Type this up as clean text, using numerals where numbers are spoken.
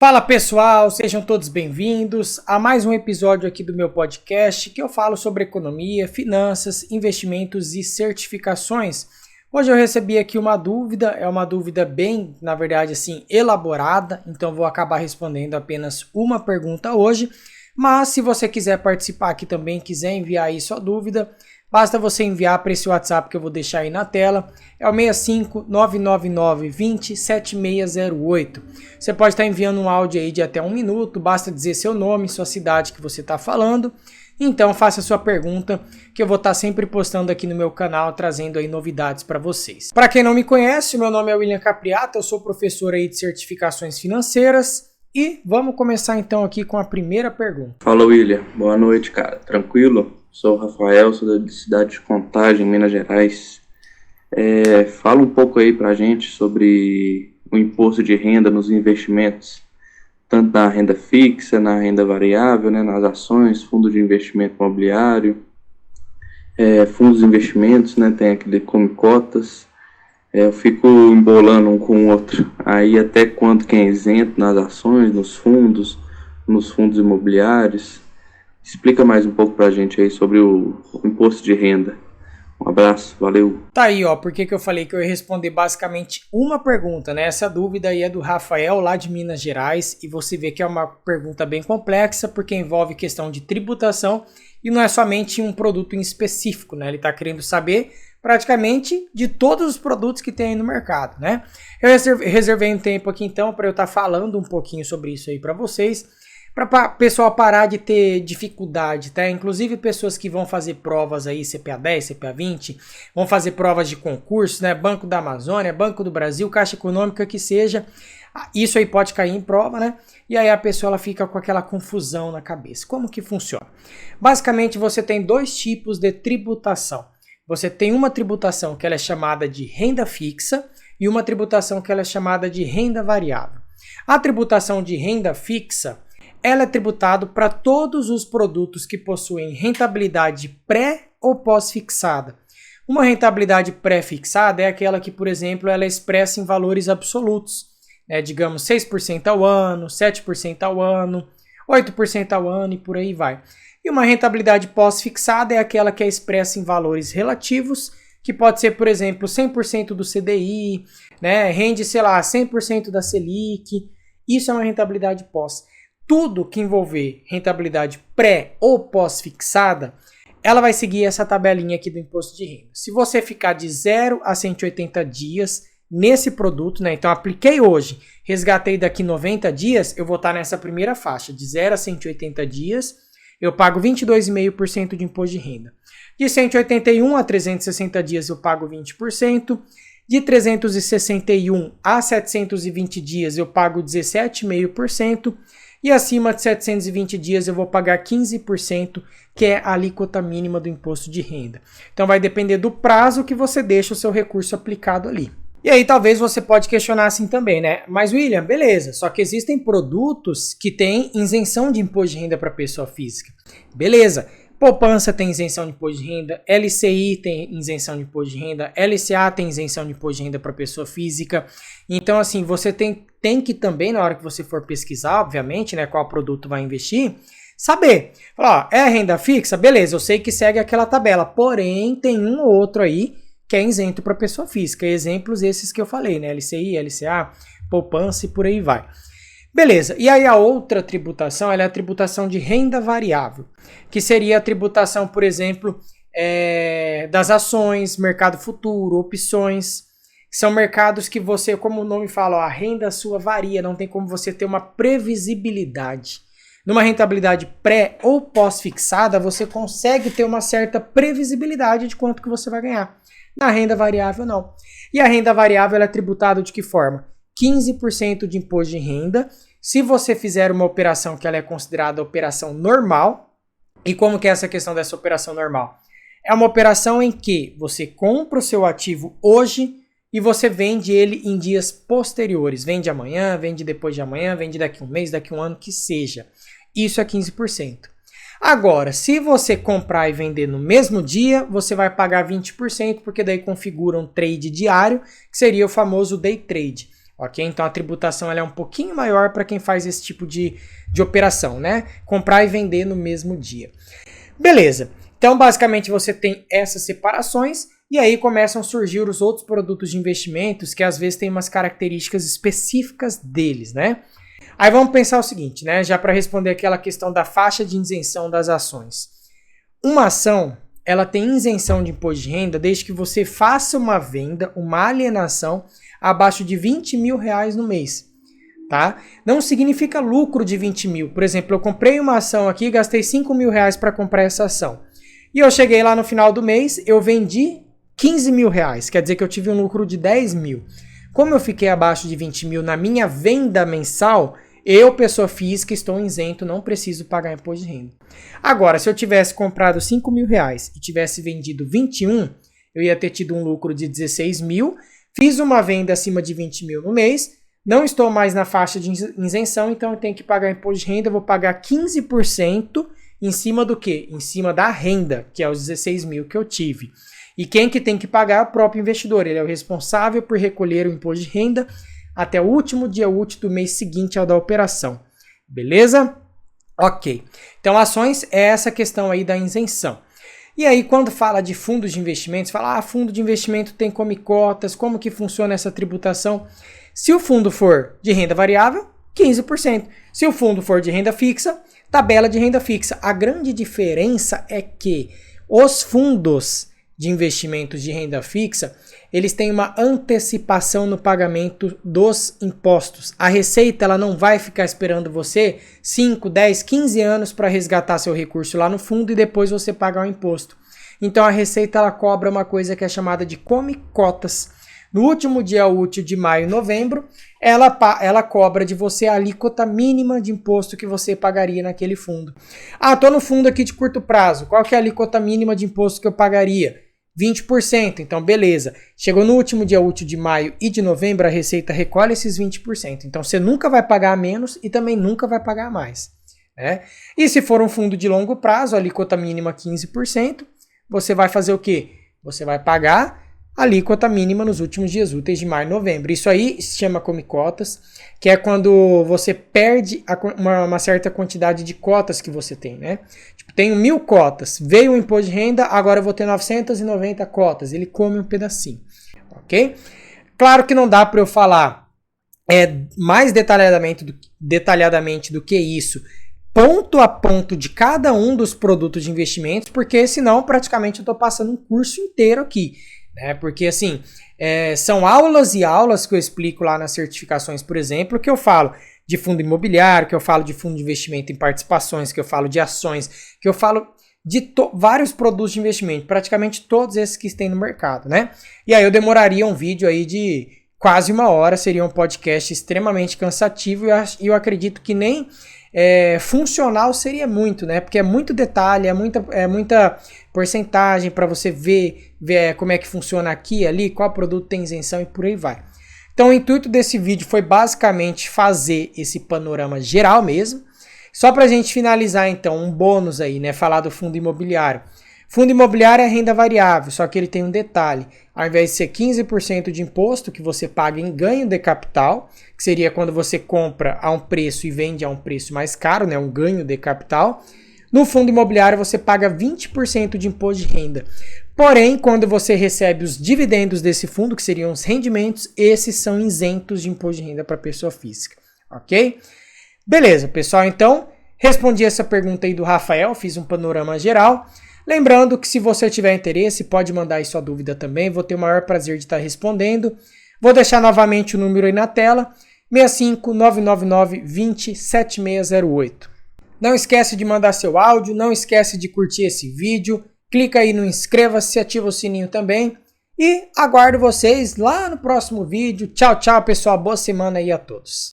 Fala pessoal, sejam todos bem-vindos a mais um episódio aqui do meu podcast que eu falo sobre economia, finanças, investimentos e certificações. Hoje eu recebi aqui uma dúvida, é uma dúvida bem, na verdade assim, elaborada, então vou acabar respondendo apenas uma pergunta hoje, mas se você quiser participar aqui também, quiser enviar aí sua dúvida, basta você enviar para esse WhatsApp que eu vou deixar aí na tela, é o 65 999 20 7608. Você pode estar enviando um áudio aí de até 1 minuto, basta dizer seu nome, sua cidade que você está falando. Então faça sua pergunta, que eu vou estar sempre postando aqui no meu canal, trazendo aí novidades para vocês. Para quem não me conhece, meu nome é William Capriata, eu sou professor aí de certificações financeiras e vamos começar então aqui com a primeira pergunta. Fala William, boa noite cara, tranquilo? Sou o Rafael, sou da cidade de Contagem, Minas Gerais. Fala um pouco aí pra gente sobre o imposto de renda nos investimentos, tanto na renda fixa, na renda variável, né, nas ações, fundo de investimento imobiliário, fundos de investimentos, né, tem aquele como cotas. Eu fico embolando um com o outro, aí até quanto que é isento nas ações, nos fundos imobiliários. Explica mais um pouco pra gente aí sobre o imposto de renda. Um abraço, valeu. Tá aí, ó, por que eu falei que eu ia responder basicamente uma pergunta, né? Essa dúvida aí é do Rafael, lá de Minas Gerais, e você vê que é uma pergunta bem complexa, porque envolve questão de tributação e não é somente um produto em específico, né? Ele tá querendo saber praticamente de todos os produtos que tem aí no mercado, né? Eu reservei um tempo aqui então para eu estar falando um pouquinho sobre isso aí para vocês, para o pessoal parar de ter dificuldade, tá? Inclusive pessoas que vão fazer provas aí, CPA 10, CPA 20, vão fazer provas de concurso, né? Banco da Amazônia, Banco do Brasil, Caixa Econômica, que seja. Isso aí pode cair em prova, né? E aí a pessoa ela fica com aquela confusão na cabeça. Como que funciona? Basicamente você tem dois tipos de tributação. Você tem uma tributação que ela é chamada de renda fixa e uma tributação que ela é chamada de renda variável. A tributação de renda fixa ela é tributada para todos os produtos que possuem rentabilidade pré ou pós-fixada. Uma rentabilidade pré-fixada é aquela que, por exemplo, ela é expressa em valores absolutos, né? Digamos 6% ao ano, 7% ao ano, 8% ao ano e por aí vai. E uma rentabilidade pós-fixada é aquela que é expressa em valores relativos, que pode ser, por exemplo, 100% do CDI, né? Rende, sei lá, 100% da Selic. Isso é uma rentabilidade pós. Tudo que envolver rentabilidade pré ou pós-fixada, ela vai seguir essa tabelinha aqui do imposto de renda. Se você ficar de 0 a 180 dias nesse produto, né? Então apliquei hoje, resgatei daqui 90 dias, eu vou estar nessa primeira faixa, de 0 a 180 dias, eu pago 22,5% de imposto de renda. De 181 a 360 dias eu pago 20%. De 361 a 720 dias eu pago 17,5%. E acima de 720 dias eu vou pagar 15%, que é a alíquota mínima do imposto de renda. Então vai depender do prazo que você deixa o seu recurso aplicado ali. E aí talvez você pode questionar assim também, né? Mas William, beleza, só que existem produtos que têm isenção de imposto de renda para pessoa física. Beleza, poupança tem isenção de imposto de renda, LCI tem isenção de imposto de renda, LCA tem isenção de imposto de renda para pessoa física. Então assim, você tem que também, na hora que você for pesquisar, obviamente, né, qual produto vai investir, saber. Falar, ó, é renda fixa? Beleza, eu sei que segue aquela tabela, porém tem um ou outro aí que é isento para pessoa física. Exemplos esses que eu falei, né, LCI, LCA, poupança e por aí vai. Beleza, e aí a outra tributação ela é a tributação de renda variável, que seria a tributação, por exemplo, das ações, mercado futuro, opções. São mercados que você, como o nome fala, ó, a renda sua varia, não tem como você ter uma previsibilidade. Numa rentabilidade pré ou pós-fixada, você consegue ter uma certa previsibilidade de quanto que você vai ganhar. Na renda variável, não. E a renda variável ela é tributada de que forma? 15% de imposto de renda, se você fizer uma operação que ela é considerada operação normal. E como que é essa questão dessa operação normal? É uma operação em que você compra o seu ativo hoje e você vende ele em dias posteriores. Vende amanhã, vende depois de amanhã, vende daqui um mês, daqui um ano, que seja. Isso é 15%. Agora, se você comprar e vender no mesmo dia, você vai pagar 20%, porque daí configura um trade diário, que seria o famoso day trade. ok? Então a tributação ela é um pouquinho maior para quem faz esse tipo de operação, né? Comprar e vender no mesmo dia. Beleza, então basicamente você tem essas separações e aí começam a surgir os outros produtos de investimentos que às vezes têm umas características específicas deles, né? Aí vamos pensar o seguinte, né? Já para responder aquela questão da faixa de isenção das ações. Uma ação, ela tem isenção de imposto de renda desde que você faça uma venda, uma alienação abaixo de 20 mil reais no mês, tá? Não significa lucro de 20 mil. Por exemplo, eu comprei uma ação aqui, gastei 5 mil reais para comprar essa ação. E eu cheguei lá no final do mês, eu vendi 15 mil reais, quer dizer que eu tive um lucro de 10 mil. Como eu fiquei abaixo de 20 mil na minha venda mensal, eu, pessoa física, estou isento, não preciso pagar imposto de renda. Agora, se eu tivesse comprado 5 mil reais e tivesse vendido 21, eu ia ter tido um lucro de 16 mil, fiz uma venda acima de 20 mil no mês, não estou mais na faixa de isenção, então eu tenho que pagar imposto de renda, eu vou pagar 15% em cima do quê? Em cima da renda, que é os 16 mil que eu tive. E quem que tem que pagar é o próprio investidor, ele é o responsável por recolher o imposto de renda até o último dia útil do mês seguinte ao da operação. Beleza? Ok. Então, ações é essa questão aí da isenção. E aí, quando fala de fundos de investimentos, fala, fundo de investimento tem come cotas, como que funciona essa tributação? Se o fundo for de renda variável, 15%. Se o fundo for de renda fixa, tabela de renda fixa. A grande diferença é que os fundos de investimentos de renda fixa, eles têm uma antecipação no pagamento dos impostos. A Receita ela não vai ficar esperando você 5, 10, 15 anos para resgatar seu recurso lá no fundo e depois você pagar o imposto. Então a Receita ela cobra uma coisa que é chamada de come cotas. No último dia útil de maio e novembro, ela cobra de você a alíquota mínima de imposto que você pagaria naquele fundo. Estou no fundo aqui de curto prazo. Qual que é a alíquota mínima de imposto que eu pagaria? 20%, então beleza. Chegou no último dia útil de maio e de novembro, a Receita recolhe esses 20%. Então você nunca vai pagar menos e também nunca vai pagar mais, né? E se for um fundo de longo prazo, a alíquota mínima 15%, você vai fazer o quê? Você vai pagar a alíquota mínima nos últimos dias úteis de maio e novembro. Isso aí se chama come cotas, que é quando você perde uma certa quantidade de cotas que você tem, né? Tipo, tenho 1000 cotas, veio o imposto de renda, agora eu vou ter 990 cotas. Ele come um pedacinho, ok? Claro que não dá para eu falar mais detalhadamente do que isso, ponto a ponto de cada um dos produtos de investimentos, porque senão praticamente eu estou passando um curso inteiro aqui. Porque assim, são aulas e aulas que eu explico lá nas certificações, por exemplo, que eu falo de fundo imobiliário, que eu falo de fundo de investimento em participações, que eu falo de ações, que eu falo de vários produtos de investimento, praticamente todos esses que tem no mercado, né? E aí eu demoraria um vídeo aí de quase 1 hora, seria um podcast extremamente cansativo e eu acredito que nem funcional seria muito, né? Porque é muito detalhe, é muita porcentagem para você ver como é que funciona aqui, ali, qual produto tem isenção e por aí vai. Então o intuito desse vídeo foi basicamente fazer esse panorama geral mesmo. Só para a gente finalizar então, um bônus aí, né? Falar do fundo imobiliário. Fundo imobiliário é renda variável, só que ele tem um detalhe. Ao invés de ser 15% de imposto que você paga em ganho de capital, que seria quando você compra a um preço e vende a um preço mais caro, né? Um ganho de capital. No fundo imobiliário você paga 20% de imposto de renda. Porém, quando você recebe os dividendos desse fundo, que seriam os rendimentos, esses são isentos de imposto de renda para pessoa física, ok? Beleza, pessoal, então, respondi essa pergunta aí do Rafael, fiz um panorama geral. Lembrando que se você tiver interesse, pode mandar aí sua dúvida também, vou ter o maior prazer de estar respondendo. Vou deixar novamente o número aí na tela, 65-999-20-7608. Não esquece de mandar seu áudio, não esquece de curtir esse vídeo, clica aí no inscreva-se, ativa o sininho também e aguardo vocês lá no próximo vídeo. Tchau, tchau, pessoal, boa semana aí a todos.